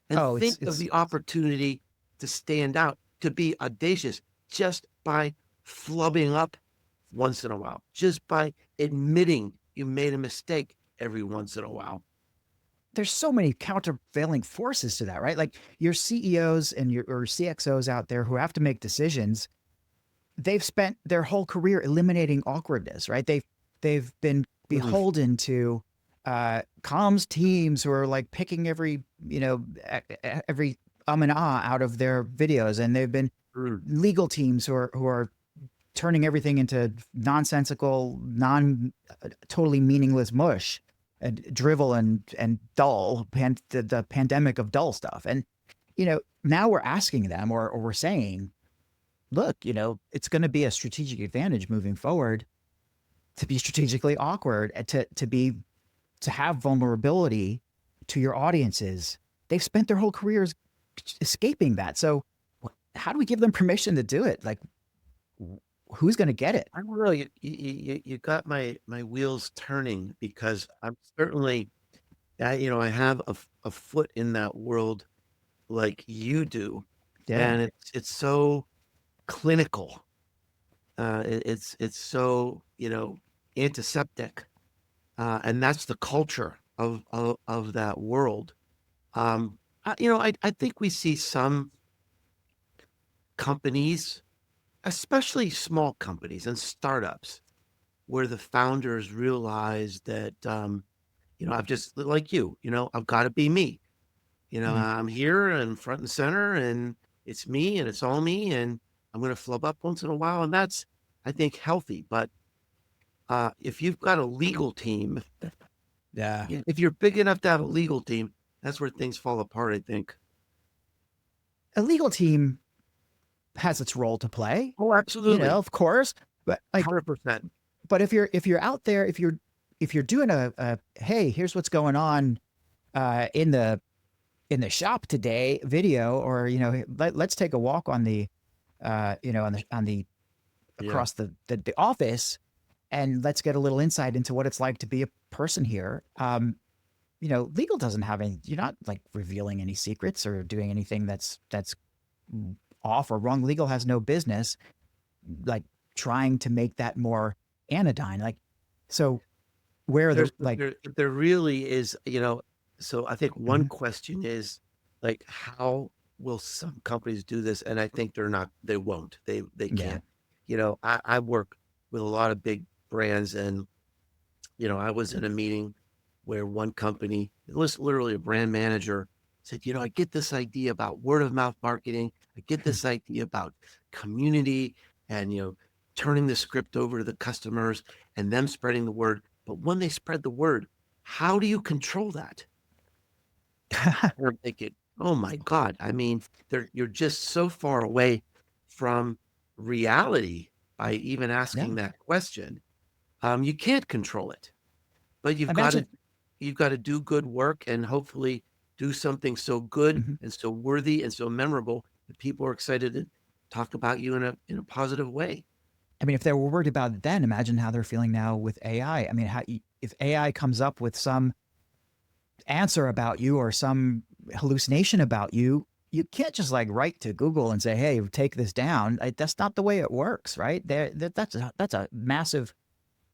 Speaker 2: And
Speaker 1: Oh,
Speaker 2: think of
Speaker 1: it's
Speaker 2: the opportunity to stand out, to be audacious just by flubbing up once in a while, just by admitting you made a mistake every once in a while.
Speaker 1: there's so many countervailing forces to that, right? Like your CEOs and your or CXOs out there who have to make decisions, they've spent their whole career eliminating awkwardness, right? They've been
Speaker 2: Mm,
Speaker 1: beholden to comms teams who are like picking every every and ah out of their videos, and they've been
Speaker 2: mm,
Speaker 1: legal teams who are turning everything into nonsensical, totally meaningless mush and drivel and dull, the pandemic of dull stuff. And, now we're asking them or we're saying, look, it's going to be a strategic advantage moving forward to be strategically awkward, and to have vulnerability to your audiences. They've spent their whole careers escaping that. So how do we give them permission to do it? Like, who's going to get it?
Speaker 2: I don't know. You got my wheels turning because I'm certainly, I have a foot in that world like you do,
Speaker 1: Yeah.
Speaker 2: and it's so clinical. It's so antiseptic, and that's the culture of that world. I think we see some companies, especially small companies and startups, where the founders realize that I've just like I've got to be me.
Speaker 1: Mhm.
Speaker 2: I'm here and front and center, and it's me, and it's all me, and I'm going to flub up once in a while, and that's I think healthy. But if you've got a legal team,
Speaker 1: Yeah.
Speaker 2: if you're big enough to have a legal team, that's where things fall apart, I think.
Speaker 1: A legal team has its role to play,
Speaker 2: Oh, absolutely.
Speaker 1: of course. But like,
Speaker 2: 100%.
Speaker 1: but if you're out there, if you're doing a hey, here's what's going on in the shop today video, or let's take a walk on the on the
Speaker 2: Yeah.
Speaker 1: across the office, and let's get a little insight into what it's like to be a person here. Legal doesn't have any. You're not like revealing any secrets or doing anything that's off or wrong. Legal has no business like trying to make that more anodyne. Like, so where the
Speaker 2: There's
Speaker 1: like,
Speaker 2: there really is, so I think one
Speaker 1: mhm,
Speaker 2: question is like how will some companies do this? And I think they won't. They
Speaker 1: yeah,
Speaker 2: can't. I work with a lot of big brands, and I was in a meeting where one company, it was literally a brand manager, said, I get this idea about word of mouth marketing. I get this idea about community and, turning the script over to the customers and them spreading the word. But when they spread the word, how do you control that? And I'm thinking, oh my God. I mean, you're just so far away from reality by even
Speaker 1: yeah.
Speaker 2: asking that question. You can't control it, but
Speaker 1: Imagine.
Speaker 2: you've got to do good work and hopefully do something so good
Speaker 1: Mhm.
Speaker 2: and so worthy and so memorable that people are excited to talk about you in a positive way.
Speaker 1: I mean, if they were worried about it then, imagine how they're feeling now with AI. I mean, if AI comes up with some answer about you or some hallucination about you, you can't just like write to Google and say, "Hey, take this down." That's not the way it works, right? That's a massive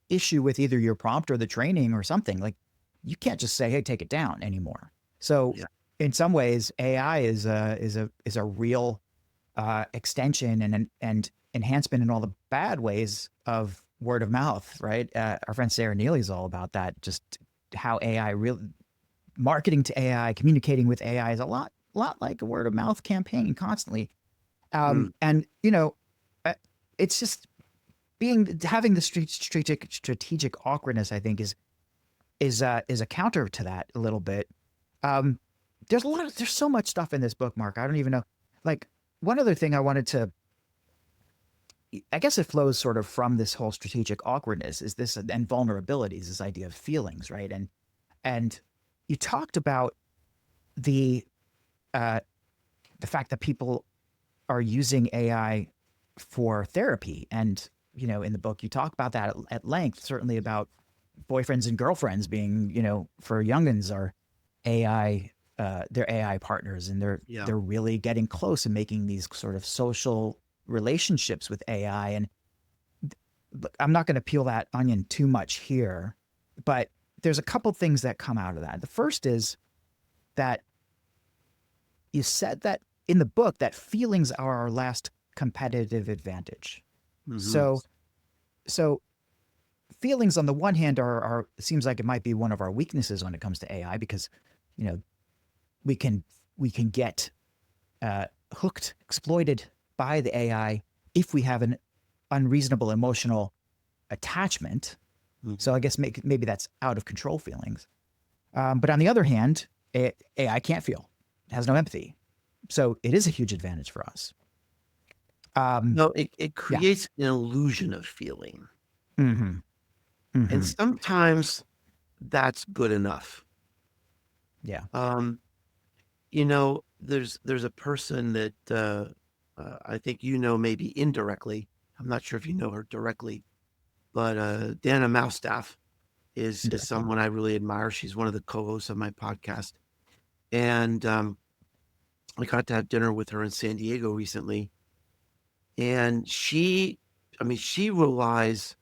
Speaker 1: issue with either your prompt or the training or something. Like, you can't just say, "Hey, take it down" anymore. So,
Speaker 2: Yeah.
Speaker 1: in some ways, AI is a real extension and enhancement in all the bad ways of word of mouth, right? Our friend Sarah Neely is all about that. Just how AI really marketing to AI, communicating with AI is a lot like a word of mouth campaign constantly.
Speaker 2: Mm.
Speaker 1: And uh, it's just having the strategic awkwardness. I think is a counter to that a little bit. Um, there's so much stuff in this book, Mark. I don't even know. Like one other thing I wanted to, I guess it flows sort of from this whole strategic awkwardness is this and vulnerabilities, this idea of feelings, right? And you talked about the uh, the fact that people are using AI for therapy, and in the book you talk about that at length. Certainly about boyfriends and girlfriends being, for youngins are AI, they're AI partners, and
Speaker 2: Yeah.
Speaker 1: they're really getting close and making these sort of social relationships with AI. And I'm not going to peel that onion too much here, but there's a couple things that come out of that. The first is that you said that in the book that feelings are our last competitive advantage.
Speaker 2: Hmm.
Speaker 1: So so feelings on the one hand are seems like it might be one of our weaknesses when it comes to AI, because you know we can get hooked, exploited by the AI if we have an unreasonable emotional attachment. So I guess maybe that's out of control feelings. But on the other hand, AI can't feel, it has no empathy. So it is a huge advantage for us.
Speaker 2: No, it
Speaker 1: Yeah.
Speaker 2: creates an illusion of feeling.
Speaker 1: Mm-hmm.
Speaker 2: And
Speaker 1: Mm-hmm.
Speaker 2: sometimes that's good enough.
Speaker 1: Yeah.
Speaker 2: Um, there's a person that I think maybe indirectly. I'm not sure if you know her directly, but Dana Moustaff is
Speaker 1: Indirectly.
Speaker 2: someone I really admire. She's one of the co-hosts of my podcast, and I got to have dinner with her in San Diego recently, and she relies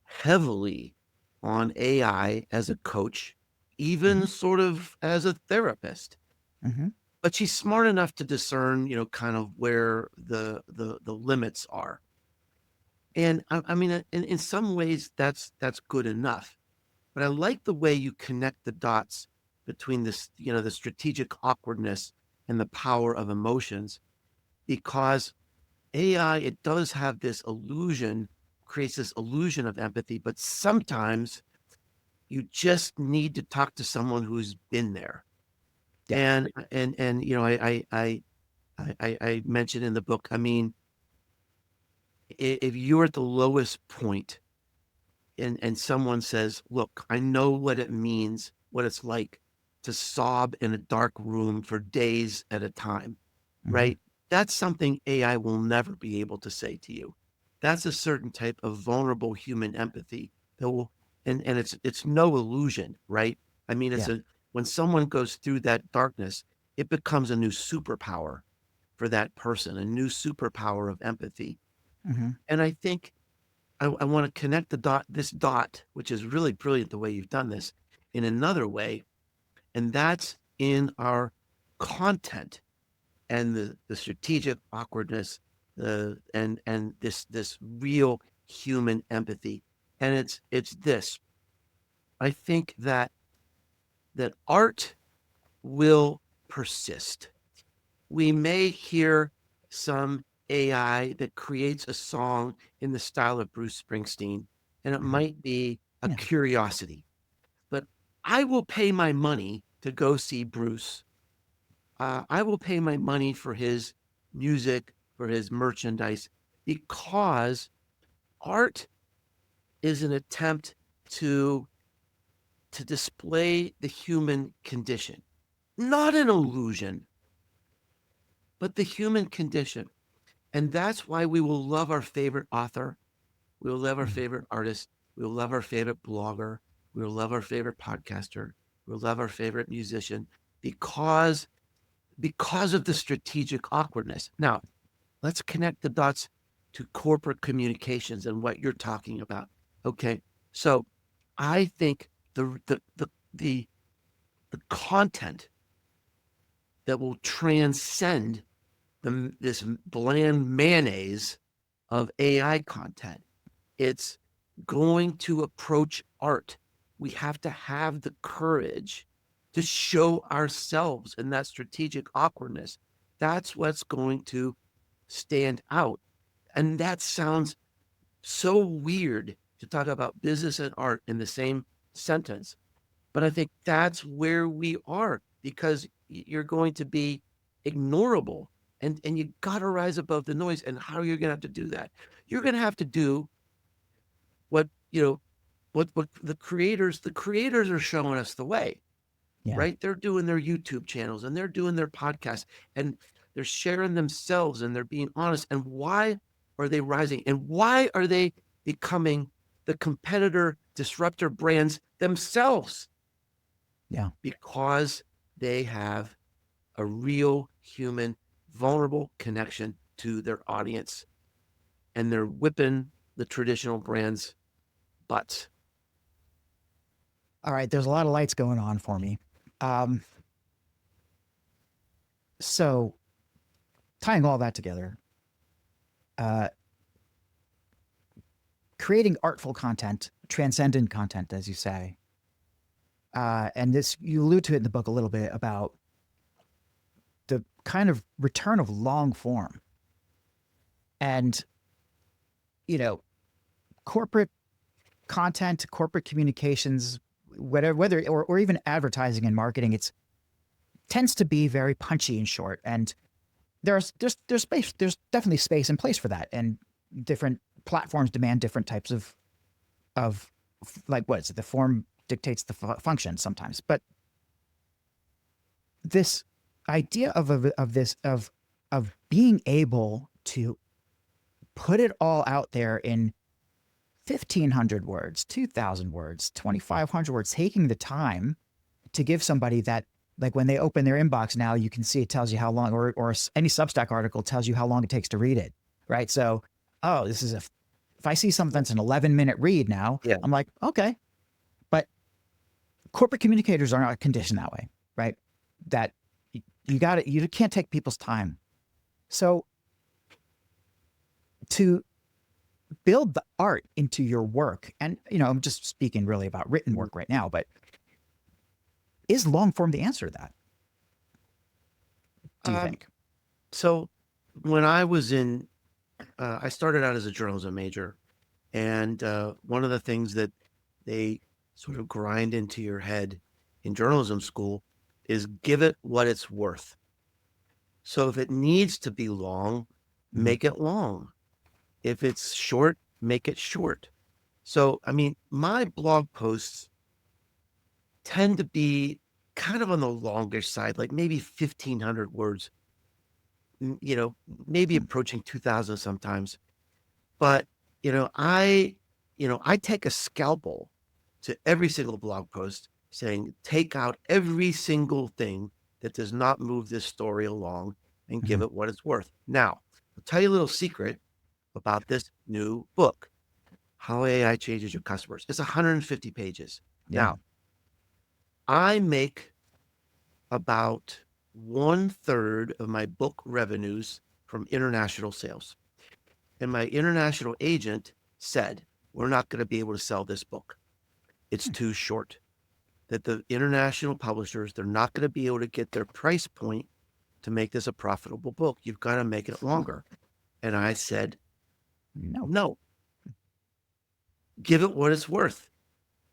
Speaker 2: heavily on AI as a coach,
Speaker 1: Mm-hmm.
Speaker 2: even sort of as a therapist.
Speaker 1: Mm-hmm.
Speaker 2: But she's smart enough to discern, kind of where the limits are. And I mean, in some ways, that's good enough. But I like the way you connect the dots between this, the strategic awkwardness and the power of emotions, because AI, it does have this illusion, creates this illusion of empathy, but sometimes you just need to talk to someone who's been there.
Speaker 1: Yeah.
Speaker 2: And I mentioned in the book, I mean, if you're at the lowest point and someone says, look, I know what it means, what it's like to sob in a dark room for days at a time,
Speaker 1: Mm-hmm.
Speaker 2: right? That's something AI will never be able to say to you. That's a certain type of vulnerable human empathy that will, and it's no illusion, right? I mean,
Speaker 1: Yeah.
Speaker 2: when someone goes through that darkness, it becomes a new superpower for that person, a new superpower of empathy.
Speaker 1: Mm-hmm.
Speaker 2: And I think I want to connect this dot, which is really brilliant the way you've done this, in another way, and that's in our content and the strategic awkwardness, and this real human empathy. And it's this. I think that art will persist. We may hear some AI that creates a song in the style of Bruce Springsteen, and it
Speaker 1: Mm-hmm.
Speaker 2: might be a
Speaker 1: Yeah.
Speaker 2: curiosity. But I will pay my money to go see Bruce. I will pay my money for his music, for his merchandise, because art is an attempt to to display the human condition, not an illusion, but the human condition. And that's why we will love our favorite author. We will love our
Speaker 1: Mm-hmm.
Speaker 2: favorite artist. We will love our favorite blogger. We will love our favorite podcaster. We will love our favorite musician because of the strategic awkwardness. Now, let's connect the dots to corporate communications and what you're talking about. Okay. So I think the the content that will transcend this bland mayonnaise of AI content. It's going to approach art. We have to have the courage to show ourselves in that strategic awkwardness. That's what's going to stand out. And that sounds so weird to talk about business and art in the same sentence. But I think that's where we are, because you're going to be ignorable, and you got to rise above the noise. And how are you going to have to do that? You're going to have to do what, what the creators are showing us the way,
Speaker 1: Yeah.
Speaker 2: right? They're doing their YouTube channels and they're doing their podcasts, and they're sharing themselves, and they're being honest. And why are they rising? And why are they becoming the competitor disruptor brands themselves?
Speaker 1: Yeah.
Speaker 2: Because they have a real human, vulnerable connection to their audience, and they're whipping the traditional brands' butts.
Speaker 1: All right. There's a lot of lights going on for me. So tying all that together, uh, creating artful content, transcendent content, as you say, and this, you allude to it in the book a little bit about the kind of return of long form, and corporate content, corporate communications, whether or even advertising and marketing, it's tends to be very punchy and short. And there's space, there's definitely space and place for that, and different platforms demand different types of like, what is it, the form dictates the function sometimes. But this idea of being able to put it all out there in 1,500 words, 2,000 words, 2,500 words, taking the time to give somebody that, like, when they open their inbox now, you can see it tells you how long, or any Substack article tells you how long it takes to read it, right? So, oh, this is if I see something that's an 11-minute read now,
Speaker 2: Yeah.
Speaker 1: I'm like, okay. But corporate communicators are not conditioned that way, right? That you can't take people's time. So to build the art into your work, and I'm just speaking really about written work right now, but is long form the answer to that, do you think?
Speaker 2: So when I was I started out as a journalism major, and one of the things that they sort of grind into your head in journalism school is give it what it's worth. So if it needs to be long, make it long. If it's short, make it short. So, I mean, my blog posts tend to be kind of on the longer side, like maybe 1,500 words, maybe approaching 2,000 sometimes. But, I take a scalpel to every single blog post saying, take out every single thing that does not move this story along and give it what it's worth. Now, I'll tell you a little secret about this new book, How AI Changes Your Customers. It's 150 pages.
Speaker 1: Yeah.
Speaker 2: Now, I make about 1/3 of my book revenues from international sales. And my international agent said, we're not going to be able to sell this book. It's too short. That the international publishers, they're not going to be able to get their price point to make this a profitable book. You've got to make it longer. And I said, no, give it what it's worth.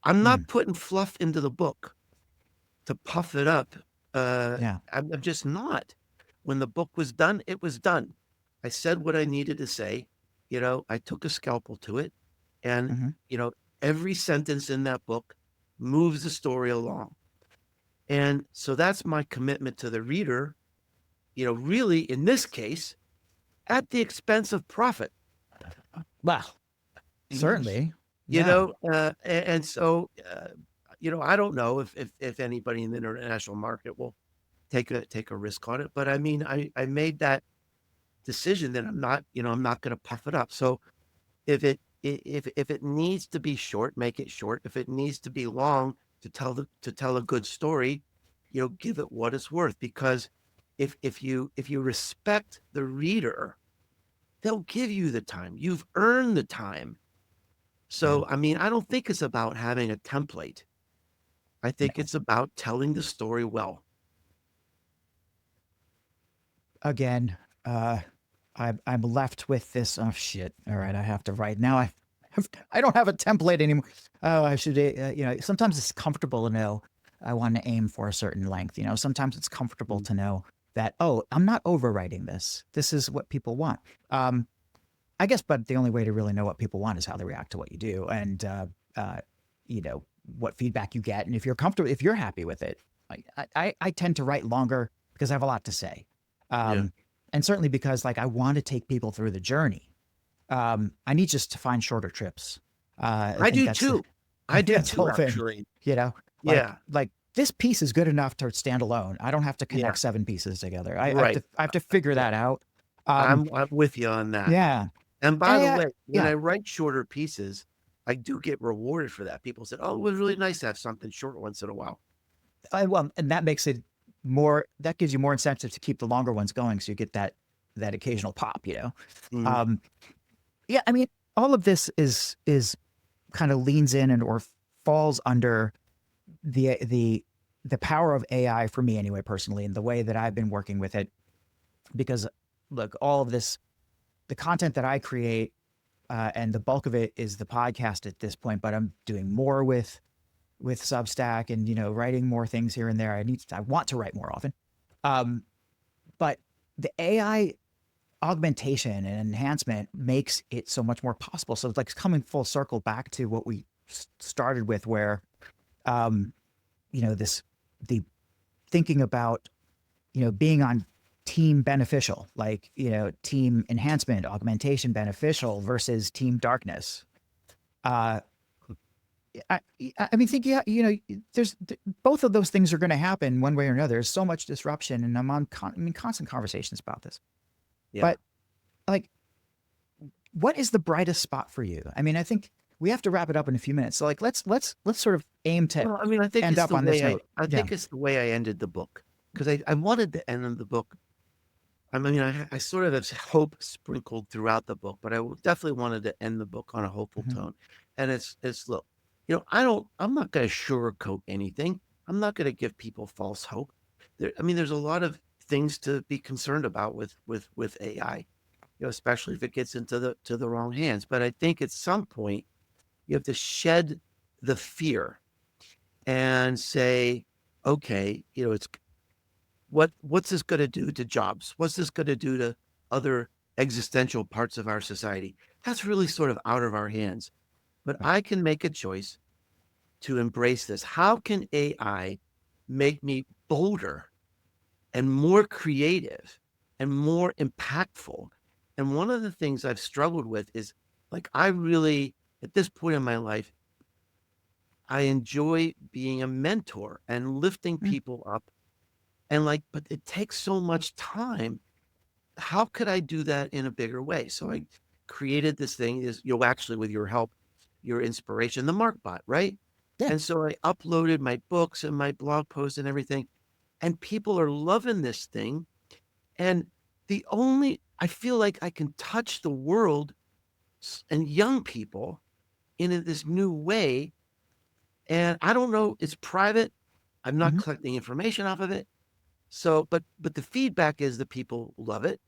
Speaker 2: I'm not putting fluff into the book to puff it up. I'm just not. When the book was done, it was done. I said what I needed to say. I took a scalpel to it, and every sentence in that book moves the story along. And so that's my commitment to the reader, really in this case, at the expense of profit.
Speaker 1: Well, certainly.
Speaker 2: And so, I don't know if anybody in the international market will take a risk on it, but I mean, I made that decision that I'm not going to puff it up. So if it needs to be short, make it short. If it needs to be long to tell a good story, give it what it's worth. Because if you respect the reader, they'll give you the time. You've earned the time.
Speaker 1: Yeah.
Speaker 2: So, I mean, I don't think it's about having a template. I think
Speaker 1: No.
Speaker 2: it's about telling the story well.
Speaker 1: Again, I'm left with this. Oh shit! All right, I have to write now. I don't have a template anymore. Oh, I should. Sometimes it's comfortable to know I want to aim for a certain length. Sometimes it's comfortable
Speaker 2: Mm.
Speaker 1: to know that I'm not overwriting this. This is what people want. Um, I guess, but the only way to really know what people want is how they react to what you do, and uh, what feedback you get, and if you're comfortable, if you're happy with it. Like I tend to write longer because I have a lot to say,
Speaker 2: Yeah.
Speaker 1: um, and certainly because like I want to take people through the journey. I need just to find shorter trips. I
Speaker 2: I
Speaker 1: think
Speaker 2: do
Speaker 1: that's
Speaker 2: too.
Speaker 1: I
Speaker 2: I
Speaker 1: think
Speaker 2: do
Speaker 1: that's the
Speaker 2: too,
Speaker 1: whole thing.
Speaker 2: actually.
Speaker 1: You know, like
Speaker 2: Yeah.
Speaker 1: like this piece is good enough to stand alone. I don't have to
Speaker 2: Yeah.
Speaker 1: connect 7 pieces together.
Speaker 2: Right.
Speaker 1: I have to figure
Speaker 2: Yeah.
Speaker 1: that out. Um,
Speaker 2: I'm with you on that.
Speaker 1: yeah,
Speaker 2: And by the
Speaker 1: AI,
Speaker 2: way, when
Speaker 1: yeah.
Speaker 2: I write shorter pieces, I do get rewarded for that. People said, "Oh, it was really nice to have something short once in a while."
Speaker 1: Well, and that makes it more. That gives you more incentive to keep the longer ones going, so you get that occasional pop.
Speaker 2: Mhm.
Speaker 1: Um, yeah. I mean, all of this is kind of leans in and or falls under the power of AI for me anyway, personally, and the way that I've been working with it. Because look, all of this, the content that I create, and the bulk of it is the podcast at this point. But I'm doing more with Substack and writing more things here and there. I want to write more often. Um, but the AI augmentation and enhancement makes it so much more possible. So it's like coming full circle back to what we started with, where um, this the thinking about being on team beneficial, like team enhancement, augmentation beneficial versus team darkness. Uh, I, I mean, think there's both of those things are going to happen one way or another. There's so much disruption, and constant conversations about this.
Speaker 2: Yeah.
Speaker 1: But like, what is the brightest spot for you? I mean, I think we have to wrap it up in a few minutes. So like, let's sort of aim to
Speaker 2: Well, I mean, I think
Speaker 1: end
Speaker 2: it's
Speaker 1: up
Speaker 2: the
Speaker 1: on this
Speaker 2: way
Speaker 1: note.
Speaker 2: I
Speaker 1: Yeah.
Speaker 2: think it's the way I ended the book because I wanted to end the book. I mean, I sort of have hope sprinkled throughout the book, but I definitely wanted to end the book on a hopeful
Speaker 1: Mhm.
Speaker 2: tone. And it's look, I'm not going to sugarcoat anything. I'm not going to give people false hope. I mean, there's a lot of things to be concerned about with AI, especially if it gets into the wrong hands. But I think at some point you have to shed the fear and say, okay, it's what's this going to do to jobs? What's this going to do to other existential parts of our society? That's really sort of out of our hands. But
Speaker 1: Right.
Speaker 2: I can make a choice to embrace this. How can AI make me bolder and more creative and more impactful? And one of the things I've struggled with is like, I really, at this point in my life, I enjoy being a mentor and lifting
Speaker 1: Mm.
Speaker 2: people up. And like, but it takes so much time. How could I do that in a bigger way? So I created this thing is, actually with your help, your inspiration, the Markbot, right?
Speaker 1: Yeah.
Speaker 2: And so I uploaded my books and my blog posts and everything. And people are loving this thing. And I feel like I can touch the world and young people in this new way. And I don't know, it's private. I'm not
Speaker 1: Hmm.
Speaker 2: collecting information off of it. So, but the feedback is that people love it.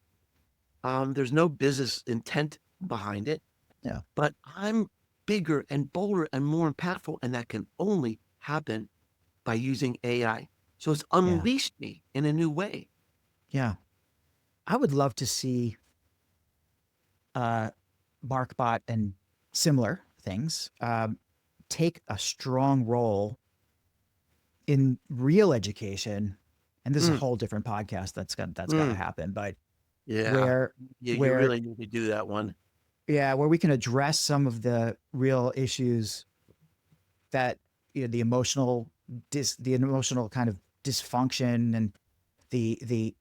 Speaker 2: There's no business intent behind it,
Speaker 1: Yeah.
Speaker 2: but I'm bigger and bolder and more impactful, and that can only happen by using AI. So it's
Speaker 1: Yeah.
Speaker 2: unleashed me in a new way.
Speaker 1: Yeah. I would love to see uh, Markbot and similar things take a strong role in real education. And this is a
Speaker 2: Mm,
Speaker 1: whole different podcast that's got to
Speaker 2: mm,
Speaker 1: happen. But
Speaker 2: yeah,
Speaker 1: where
Speaker 2: you
Speaker 1: where
Speaker 2: really need to do that one.
Speaker 1: yeah, where we can address some of the real issues that the emotional kind of dysfunction and the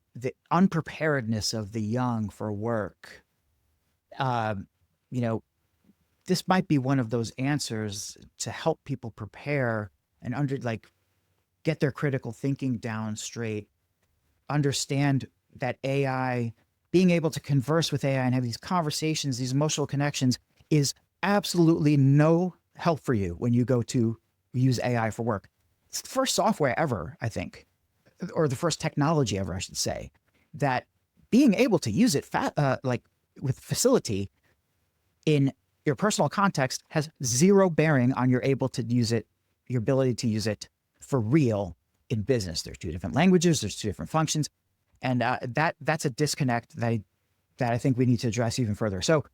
Speaker 1: unpreparedness of the young for work. Um, you know, this might be one of those answers to help people prepare and get their critical thinking down straight, understand that AI being able to converse with AI and have these conversations, these emotional connections is absolutely no help for you when you go to use AI for work. It's the first software ever, I think, or the first technology ever, I should say, that being able to use it like with facility in your personal context has zero bearing on your ability to use it for real in business. There's 2 different languages, there's 2 different functions, and that's a disconnect that I think we need to address even further. So,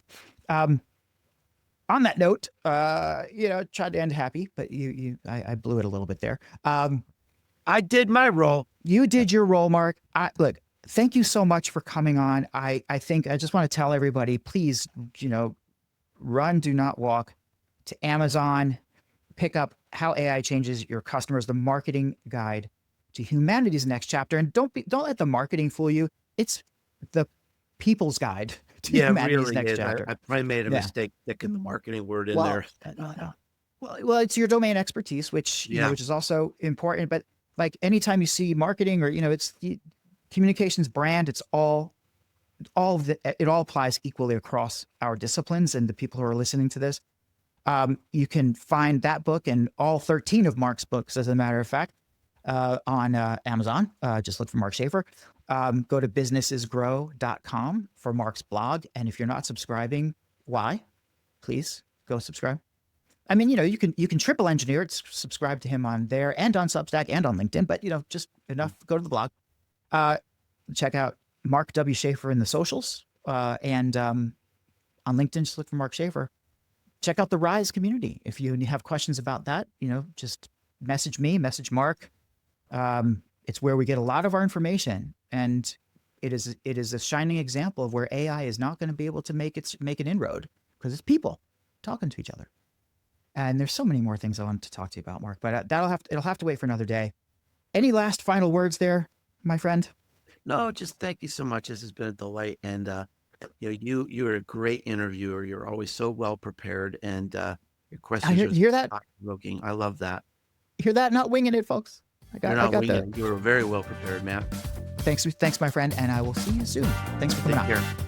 Speaker 1: on that note, tried to end happy, but I blew it a little bit there.
Speaker 2: I did my role.
Speaker 1: You did your role, Mark. Look, thank you so much for coming on. I think I just want to tell everybody, please, run, do not walk to Amazon, pick up How AI Changes Your Customers, the marketing guide to humanity's next chapter. And don't let the marketing fool you. It's the people's guide to humanity's
Speaker 2: really
Speaker 1: next
Speaker 2: is.
Speaker 1: chapter.
Speaker 2: I probably made a mistake sticking the marketing word in there.
Speaker 1: No. Well, it's your domain expertise, which which is also important. But like anytime you see marketing or it's communications brand, it's all of it all applies equally across our disciplines and the people who are listening to this. You can find that book and all 13 of Mark's books, as a matter of fact, on Amazon. Just look for Mark Schaefer. Go to businessesgrow.com for Mark's blog. And if you're not subscribing, why? Please go subscribe. I mean, you can triple engineer it, subscribe to him on there and on Substack and on LinkedIn, but just enough, go to the blog. Check out Mark W. Schaefer in the socials, and on LinkedIn, just look for Mark Schaefer. Check out the Rise community. If you have questions about that, just message me, message Mark. It's where we get a lot of our information, and it is a shining example of where AI is not going to be able to make an inroad, because it's people talking to each other. And there's so many more things I want to talk to you about, Mark, but it'll have to wait for another day. Any last final words there, my friend?
Speaker 2: No, just thank you so much. This has been a delight. And, you're a great interviewer. You're always so well prepared, and your questions are
Speaker 1: hear that?
Speaker 2: thought-provoking. I love that.
Speaker 1: Hear that? Not winging it, folks. I got that.
Speaker 2: You were very well prepared, man.
Speaker 1: Thanks, my friend. And I will see you soon. Thanks for coming on.
Speaker 2: Take care.